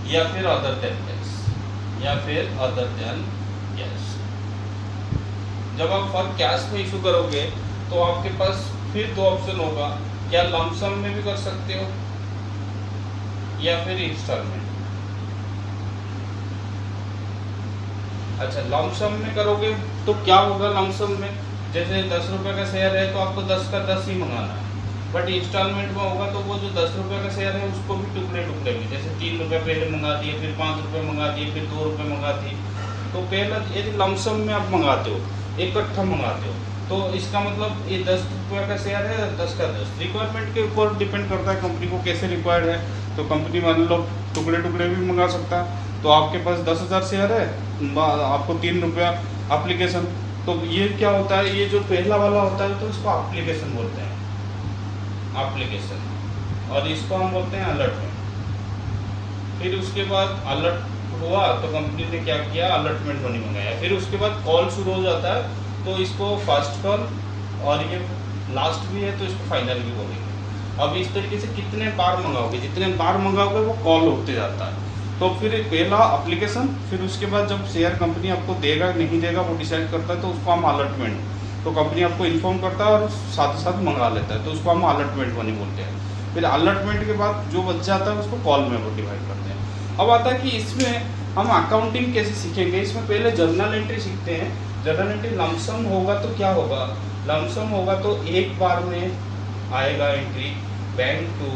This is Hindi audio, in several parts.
या फिर अदर देन कैश, या फिर अदर देन कैश। जब आप फॉर कैश में इशू करोगे तो आपके पास फिर दो ऑप्शन होगा, क्या लमसम में भी कर सकते हो या फिर इंस्टॉलमेंट। अच्छा, लमसम में करोगे तो क्या होगा, लमसम में जैसे 10 रुपये का शेयर है तो आपको 10 का 10 ही मंगाना है, बट इंस्टॉलमेंट में होगा तो वो जो 10 रुपये का शेयर है उसको भी टुकड़े टुकड़े में, जैसे 3 रुपये पहले मंगा दिए, फिर 5 रुपये मंगा दिए, फिर 2 रुपये मंगा दिए। तो पहला यदि लमसम में आप मंगाते हो, इकट्ठा मंगाते हो, तो इसका मतलब ये 10 रुपये का शेयर है, 10 का 10। रिक्वायरमेंट के ऊपर डिपेंड करता है कंपनी को कैसे रिक्वायर्ड है। तो कंपनी मान लो टुकड़े टुकड़े भी मंगा सकता है, तो आपके पास 10,000 शेयर है, आपको 3 रुपया एप्लीकेशन। तो ये क्या होता है, ये जो पहला वाला होता है तो इसको एप्लीकेशन बोलते हैं, एप्लीकेशन, और इसको हम बोलते हैं अलर्टमेंट। फिर उसके बाद अलर्ट हुआ तो कंपनी ने क्या किया, अलर्टमेंट मनी मंगाया। फिर उसके बाद कॉल शुरू हो जाता है तो इसको फर्स्ट कॉल, और ये लास्ट भी है तो इसको फाइनल भी बोलेंगे। अब इस तरीके से कितने बार मंगाओगे, जितने बार मंगाओगे वो कॉल होते जाता है। तो फिर पहला एप्लीकेशन, फिर उसके बाद जब शेयर कंपनी आपको देगा नहीं देगा वो डिसाइड करता है, तो उसको हम अलर्टमेंट, तो कंपनी आपको इन्फॉर्म करता है और साथ ही साथ मंगा लेता है, तो उसको हम अलर्टमेंट मनी बोलते हैं। फिर अलर्टमेंट के बाद जो बच जाता है उसको कॉल में वो डिवाइड करते हैं। अब आता है कि इसमें हम अकाउंटिंग कैसे सीखेंगे। इसमें पहले जर्नल एंट्री सीखते हैं। जर्नल एंट्री लमसम होगा तो क्या होगा, लमसम होगा तो एक बार में आएगा एंट्री, बैंक टू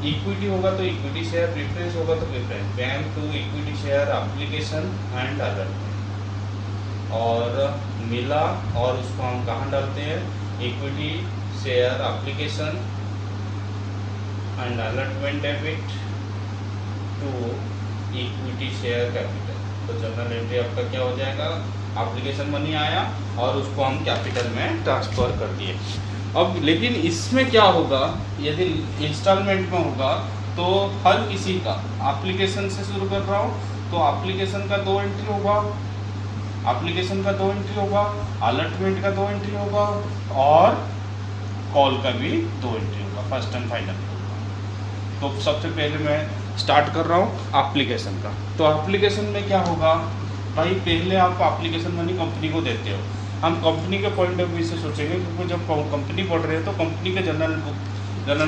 इक्विटी होगा तो इक्विटी शेयर, प्रेफरेंस होगा तो preference, bank to equity share application and allotment. और मिला और उसको हम कहाँ डालते हैं, equity share application and allotment debit to equity share capital. तो जर्नल एंट्री आपका क्या हो जाएगा, एप्लीकेशन मनी आया और उसको हम कैपिटल में ट्रांसफर कर दिए। अब लेकिन इसमें क्या होगा, यदि इंस्टॉलमेंट में होगा तो हर किसी का एप्लीकेशन से शुरू कर रहा हूँ तो एप्लीकेशन का 2 एंट्री होगा, एप्लीकेशन का 2 एंट्री होगा, अलर्टमेंट का 2 एंट्री होगा और कॉल का भी 2 एंट्री होगा, फर्स्ट एंड फाइनल होगा। तो सबसे पहले मैं स्टार्ट कर रहा हूँ एप्लीकेशन का। तो एप्लीकेशन में क्या होगा भाई, पहले आप एप्लीकेशन मनी कंपनी को देते हो। हम कंपनी के पॉइंट ऑफ व्यू से सोचेंगे, क्योंकि जब कंपनी पढ़ रहे हैं तो कंपनी के जर्नल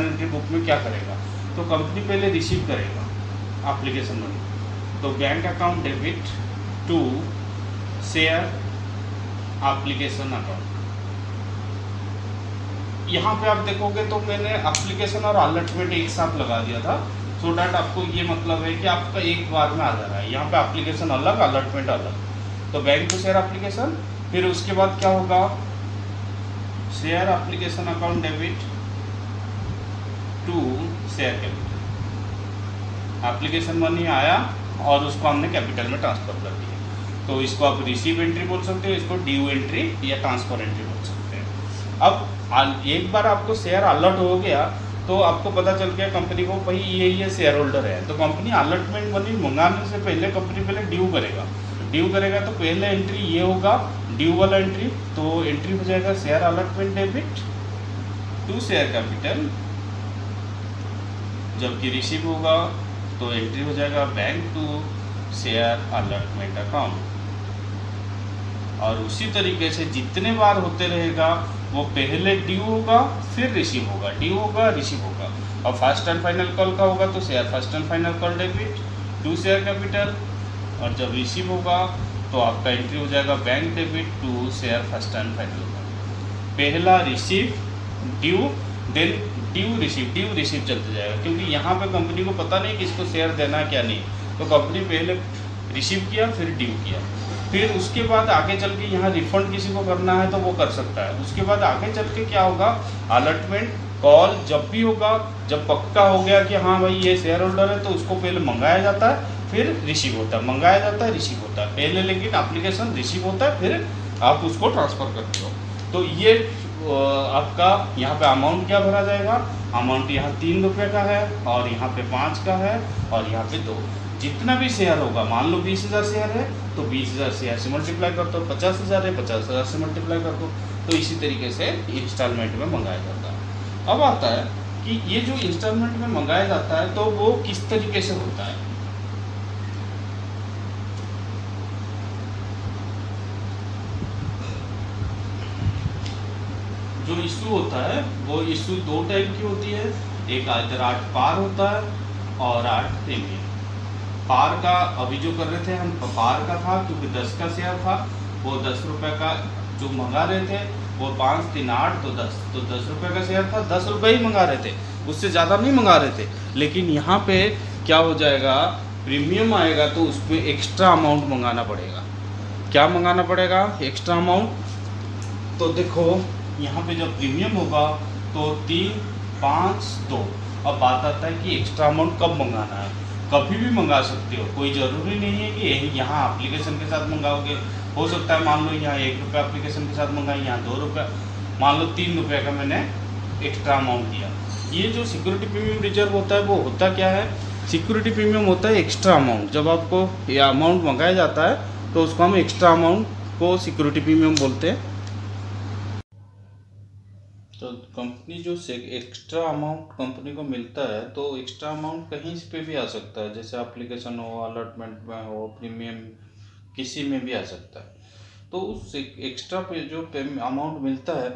एंट्री बुक में क्या करेगा, तो कंपनी पहले रिसीव करेगा एप्लीकेशन मनी। तो bank account debit to share application account. यहाँ पे आप देखोगे तो मैंने एप्लीकेशन और अलर्टमेंट एक साथ लगा दिया था, सो डैट आपको ये मतलब है कि आपका एक बार में आ जा रहा है। यहाँ पे एप्लीकेशन अलग, अलर्टमेंट अलग। तो बैंक टू शेयर एप्लीकेशन, फिर उसके बाद क्या होगा, share application account debit to share capital. Application money आया और उसको हमने कैपिटल में ट्रांसफर कर दिया। तो इसको आप रिसीव एंट्री बोल सकते हो, इसको ड्यू एंट्री या ट्रांसफर एंट्री बोल सकते हैं। अब एक बार आपको शेयर अलर्ट हो गया तो आपको पता चल गया कंपनी को भाई ये शेयर होल्डर है, तो कंपनी अलर्टमेंट मनी मंगाने से पहले कंपनी पहले ड्यू करेगा। ड्यू करेगा तो पहले एंट्री ये होगा, ड्यू वाला एंट्री। तो एंट्री हो जाएगा share allotment debit to share capital. जबकि रिसीव होगा तो एंट्री हो जाएगा bank to share allotment account. और उसी तरीके से जितने बार होते रहेगा वो पहले ड्यू होगा फिर रिसीव होगा, ड्यू होगा रिसीव होगा। और फर्स्ट एंड फाइनल कॉल का होगा तो share first and final call debit to share capital. और जब रिसीव होगा तो आपका एंट्री हो जाएगा bank debit to share first and final call. पहला receive due, then due receive चलते जाएगा, क्योंकि यहाँ पे कंपनी को पता नहीं कि इसको शेयर देना है क्या नहीं। तो कंपनी पहले रिसीव किया फिर ड्यू किया, फिर उसके बाद आगे चल के यहाँ रिफंड किसी को करना है तो वो कर सकता है। उसके बाद आगे चल के क्या होगा, अलर्टमेंट कॉल जब भी होगा, जब पक्का हो गया कि हाँ भाई ये शेयर होल्डर है तो उसको पहले मंगाया जाता है फिर रिसीव होता है, मंगाया जाता है रिसीव होता है पहले, लेकिन एप्लीकेशन रिसीव होता है फिर आप उसको ट्रांसफ़र करते हो। तो ये आपका यहाँ पे अमाउंट क्या भरा जाएगा, अमाउंट यहाँ 3 रुपये का है और यहाँ पे 5 का है और यहाँ पे 2। जितना भी शेयर होगा, मान लो 20,000 शेयर है तो 20,000 शेयर से मल्टीप्लाई कर दो, 50,000 है 50,000 से मल्टीप्लाई कर दो। तो इसी तरीके से इंस्टॉलमेंट में मंगाया जाता है। अब आता है कि ये जो इंस्टॉलमेंट में मंगाया जाता है तो वो किस तरीके से होता है। जो इशू होता है वो इशू दो टाइप की होती है, एक इधर 8 पार होता है और 8 प्रीमियम। पार का अभी जो कर रहे थे हम, पार का था क्योंकि 10 का शेयर था, वो 10 रुपये का जो मंगा रहे थे वो 5 3 8 तो 10 रुपये का शेयर था, 10 रुपये ही मंगा रहे थे, उससे ज़्यादा नहीं मंगा रहे थे। लेकिन यहाँ पे क्या हो जाएगा, प्रीमियम आएगा तो उसमें एक्स्ट्रा अमाउंट मंगाना पड़ेगा। क्या मंगाना पड़ेगा? Extra amount. तो देखो यहाँ पे जब प्रीमियम होगा तो 3 5 2। अब बात आता है कि एक्स्ट्रा अमाउंट कब मंगाना है। कभी भी मंगा सकते हो, कोई ज़रूरी नहीं है कि यहाँ एप्लीकेशन के साथ मंगाओगे। हो सकता है मान लो यहाँ 1 रुपया एप्लीकेशन के साथ मंगाए, यहाँ 2 रुपया, मान लो 3 रुपये का मैंने एक्स्ट्रा अमाउंट दिया। ये जो सिक्योरिटी प्रीमियम रिजर्व होता है वो होता क्या है? सिक्योरिटी प्रीमियम होता है एक्स्ट्रा अमाउंट। जब आपको ये अमाउंट मंगाया जाता है तो उसको हम एक्स्ट्रा अमाउंट को सिक्योरिटी प्रीमियम बोलते हैं। तो कंपनी जो एक्स्ट्रा अमाउंट कंपनी को मिलता है, तो एक्स्ट्रा अमाउंट कहीं पे भी आ सकता है, जैसे एप्लीकेशन हो, अलॉटमेंट में हो, प्रीमियम किसी में भी आ सकता है। तो उस एक्स्ट्रा पे जो अमाउंट मिलता है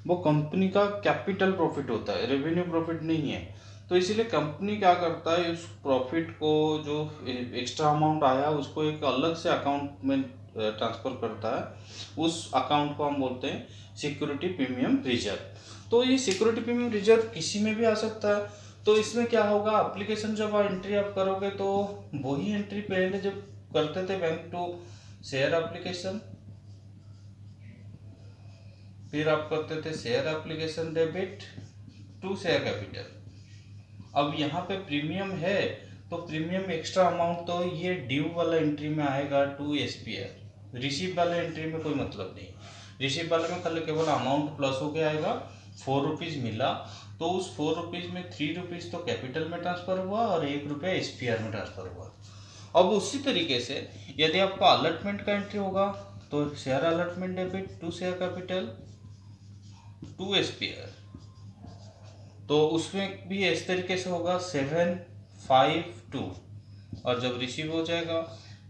वो कंपनी का कैपिटल प्रॉफिट होता है, रेवेन्यू प्रॉफिट नहीं है। तो इसीलिए कंपनी क्या करता है, उस प्रॉफिट को जो एक्स्ट्रा अमाउंट आया उसको एक अलग से अकाउंट में ट्रांसफ़र करता है। उस अकाउंट को हम बोलते हैं सिक्योरिटी प्रीमियम रिजर्व। तो ये सिक्योरिटी प्रीमियम रिजर्व किसी में भी आ सकता है। तो इसमें क्या होगा, एप्लीकेशन जब एंट्री आप करोगे तो वही एंट्री पहले जब करते थे बैंक टू शेयर एप्लीकेशन, फिर आप करते थे share application debit to share capital. अब यहाँ पे प्रीमियम है तो प्रीमियम एक्स्ट्रा अमाउंट तो ये ड्यू वाला एंट्री में आएगा टू SPR। रिसीव वाले एंट्री में कोई मतलब नहीं। रिसीव वाले में खाली केवल अमाउंट प्लस होके आएगा। 4 रुपीज़ मिला तो उस 4 रुपीज़ में 3 रुपीज़ तो कैपिटल में ट्रांसफ़र हुआ और 1 रुपया SPR में ट्रांसफ़र हुआ। अब उसी तरीके से यदि आपका अलॉटमेंट का एंट्री होगा तो share allotment debit to share capital to SPR, तो उसमें भी इस तरीके से होगा 7 5 2। और जब रिसीव हो जाएगा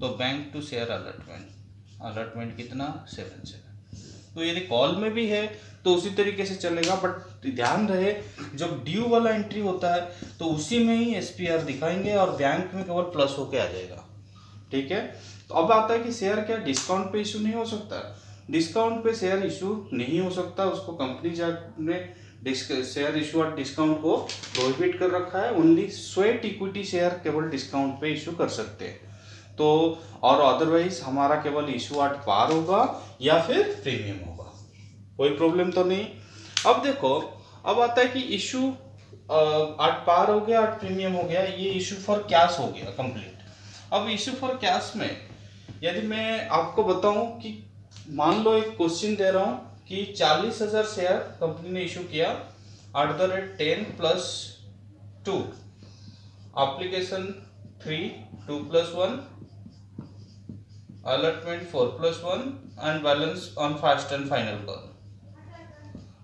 तो बैंक टू शेयर अलॉटमेंट कितना 7 7। तो यदि कॉल में भी है तो उसी तरीके से चलेगा, बट ध्यान रहे जब ड्यू वाला एंट्री होता है तो उसी में ही SPR दिखाएंगे और बैंक में केवल प्लस होके आ जाएगा। ठीक है। तो अब आता है कि शेयर क्या डिस्काउंट पे इशू नहीं हो सकता? डिस्काउंट पे शेयर इशू नहीं हो सकता, उसको कंपनी ने शेयर इशू और डिस्काउंट को प्रोहिबिट कर रखा है। ओनली स्वेट इक्विटी शेयर केवल डिस्काउंट पे इशू कर सकते हैं। तो और अदरवाइज हमारा केवल इशू एट पार होगा या फिर प्रीमियम होगा, कोई प्रॉब्लम तो नहीं। अब देखो, अब आता है कि इशू एट पार हो गया, एट प्रीमियम हो गया, ये इशू फॉर कैश हो गया कंप्लीट। अब इशू फॉर कैश में यदि मैं आपको बताऊं कि मान लो एक क्वेश्चन दे रहा हूं कि 40,000 शेयर कंपनी ने इशू किया @10 + 2, application 3 2 + 1, allotment 4 + 1 and balance on first and final call.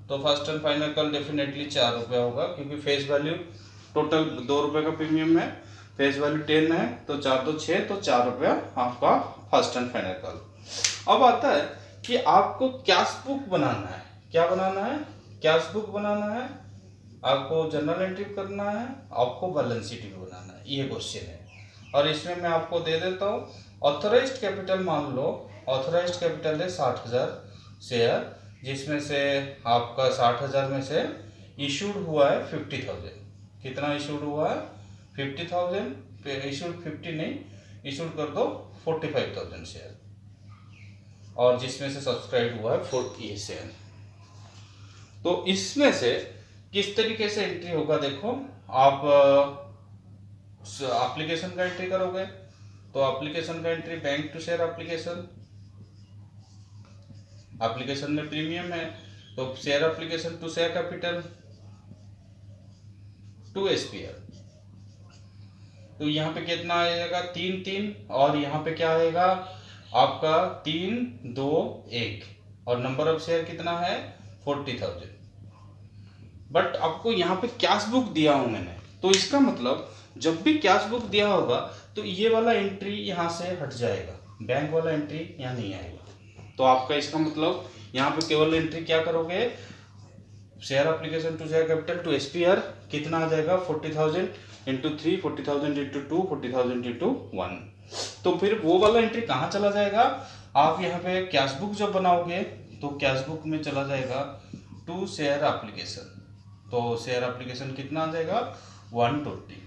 तो first and final call definitely 4 रुपया होगा, क्योंकि फेस वैल्यू टोटल 2 रुपये का प्रीमियम है, फेस वैल्यू 10 है, तो 4 2 6, तो 4 रुपया आपका फर्स्ट एंड फाइनल कॉल। अब आता है कि आपको कैश बुक बनाना है। क्या बनाना है? कैश बुक बनाना है, आपको जर्नल एंट्री करना है, आपको बैलेंस शीट भी बनाना है। ये क्वेश्चन है और इसमें मैं आपको दे देता हूँ ऑथराइज्ड कैपिटल। मान लो ऑथराइज्ड कैपिटल है 60,000 शेयर, जिसमें से आपका 60,000 में से इशूड हुआ है 50,000। कितना इशूड हुआ है? 50,000। इशूड 50 नहीं, इशूड कर दो 45,000 शेयर, और जिसमें से सब्सक्राइब हुआ है 40 शेयर। तो इसमें से किस तरीके से एंट्री होगा? देखो, आप एप्लीकेशन का एंट्री करोगे तो एप्लीकेशन का entry bank to share application, application में प्रीमियम है तो share application to share capital to SPR। तो यहाँ पे कितना आएगा? 3 3, और यहाँ पे क्या आएगा आपका 3 2 1, और नंबर ऑफ शेयर कितना है 40,000। बट आपको यहाँ पे कैश बुक दिया हूं मैंने, तो इसका मतलब जब भी कैश बुक दिया होगा तो ये वाला एंट्री यहाँ से हट जाएगा, बैंक वाला एंट्री यहाँ नहीं आएगा। तो आपका इसका मतलब यहाँ पे केवल एंट्री क्या करोगे? Share application to share capital to SPR कितना आ जाएगा 40,000 इंटू 3, 40,000 इंटू 2, 40,000 इंटू 1। तो फिर वो वाला एंट्री कहाँ चला जाएगा, आप यहाँ पे कैश बुक जब बनाओगे तो कैश बुक में चला जाएगा टू शेयर एप्लीकेशन। तो शेयर एप्लीकेशन कितना आ जाएगा 120।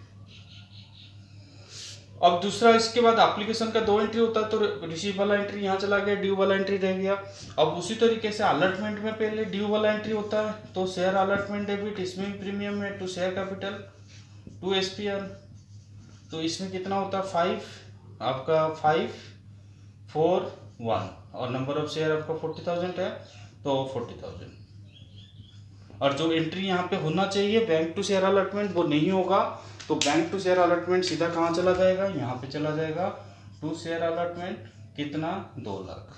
अब दूसरा, इसके बाद एप्लीकेशन का 2 एंट्री होता है, तो रिसीव वाला एंट्री यहाँ चला गया, ड्यू वाला एंट्री रह गया। अब उसी तरीके से अलर्टमेंट में पहले ड्यू वाला एंट्री होता है, तो शेयर अलर्टमेंट डेबिट, इसमें भी प्रीमियम है to share capital to SPR। तो इसमें कितना होता है 5, आपका 5, 4, 1 और नंबर ऑफ शेयर आपका 40,000 है तो 40,000। और जो एंट्री यहाँ पे होना चाहिए बैंक टू शेयर अलॉटमेंट वो नहीं होगा, तो बैंक टू शेयर अलॉटमेंट सीधा कहाँ चला जाएगा, यहाँ पे चला जाएगा टू शेयर अलॉटमेंट कितना 2 लाख।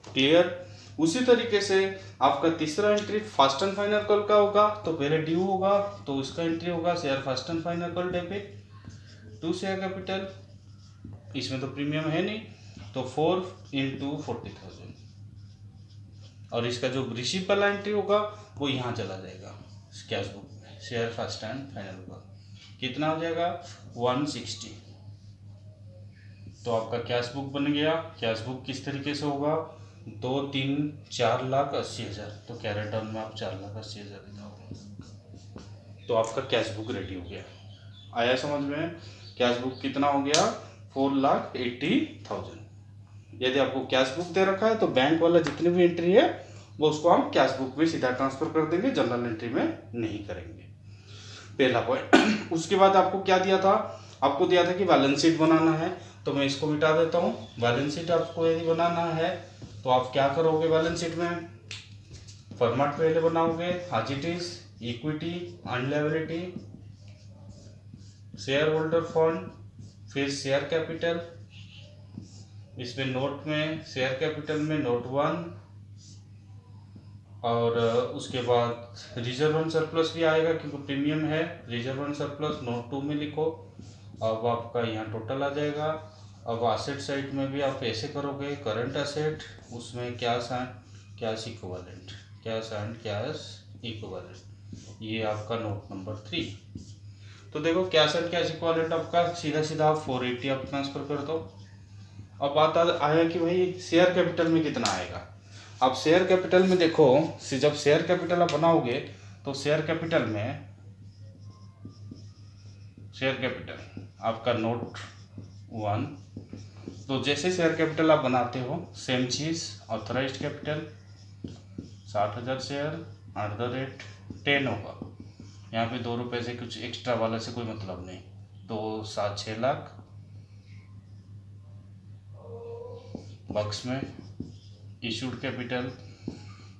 क्लियर। उसी तरीके से आपका तीसरा entry first and final call का होगा, तो पहले ड्यू होगा तो उसका एंट्री होगा share first and final call debit to share capital, इसमें तो प्रीमियम है नहीं तो 4 इंटू 40,000। और इसका जो रिसीव वाला एंट्री होगा वो यहाँ चला जाएगा कैश बुक में, share first and final call कितना हो जाएगा 160। तो आपका कैश बुक बन गया। कैश बुक किस तरीके से होगा 2, 3, 4,80,000, तो कैरेट डाउन में आप 4,80,000 ले जाओगे तो आपका कैश बुक रेडी हो गया। आया समझ में। कैश बुक कितना हो गया 4,80,000। यदि आपको कैश बुक दे रखा है तो बैंक वाला जितनी भी एंट्री है वो उसको हम कैश बुक में सीधा ट्रांसफर कर देंगे, जनरल एंट्री में नहीं करेंगे। पहला पॉइंट। उसके बाद आपको क्या दिया था, आपको दिया था कि बैलेंस शीट बनाना है, तो मैं इसको मिटा देता हूँ। बैलेंस शीट आपको यदि बनाना है तो आप क्या करोगे, बैलेंस शीट में फॉर्मेट पहले बनाओगे as it is, equity, and liability, share holder fund, फिर शेयर कैपिटल। इसमें नोट में शेयर कैपिटल में नोट 1 और उसके बाद रिजर्व एंड सरप्लस भी आएगा क्योंकि प्रीमियम है। रिजर्व एंड सरप्लस नोट 2 में लिखो। अब आपका यहाँ टोटल आ जाएगा। अब एसेट साइड में भी आप ऐसे करोगे, करंट एसेट, उसमें cash and cash equivalent, cash and cash equivalent, ये आपका नोट नंबर 3। तो देखो कैश एंड कैश इक्विवेलेंट आपका सीधा सीधा आप 480 आप ट्रांसफर कर दो। अब बात आया कि भाई शेयर कैपिटल में कितना आएगा। अब शेयर कैपिटल में देखो, जब शेयर कैपिटल आप बनाओगे तो शेयर कैपिटल में शेयर कैपिटल आपका नोट 1, तो जैसे शेयर कैपिटल आप बनाते हो सेम चीज़, ऑथराइज्ड कैपिटल 60,000 शेयर @10 होगा। यहाँ पे 2 रुपये से कुछ एक्स्ट्रा वाला से कोई मतलब नहीं, तो 6 लाख बक्स में। इशूड कैपिटल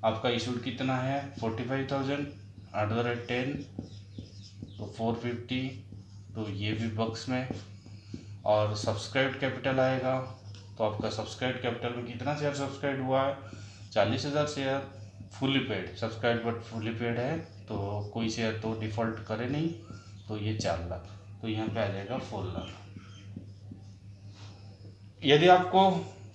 आपका इशूड कितना है 45,000 @10, तो 450, तो ये भी बक्स में। और सब्सक्राइब्ड कैपिटल आएगा, तो आपका सब्सक्राइब्ड कैपिटल में कितना शेयर सब्सक्राइब हुआ है 40,000 share, fully paid subscribe but fully paid है, तो कोई शेयर तो डिफ़ॉल्ट करे नहीं, तो ये 4 लाख, तो यहाँ पे आ जाएगा 4 लाख। यदि आपको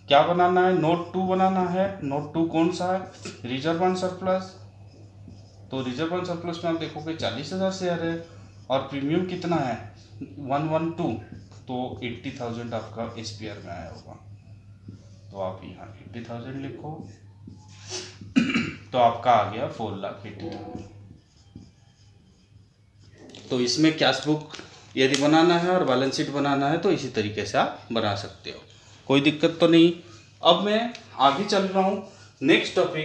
क्या बनाना है, नोट 2 बनाना है। नोट 2 कौन सा है, रिजर्व एंड सरप्लस, तो रिजर्व एंड सरप्लस में आप देखोगे 40,000 शेयर है और प्रीमियम कितना है 112, तो 80,000 आपका SPR में आया होगा, तो आप यहाँ 80,000 लिखो, तो आपका आ गया 4,80,000। तो इसमें कैश बुक यदि बनाना है और बैलेंस शीट बनाना है तो इसी तरीके से आप बना सकते हो, कोई दिक्कत तो नहीं। अब मैं आगे चल रहा हूँ नेक्स्ट टॉपिक।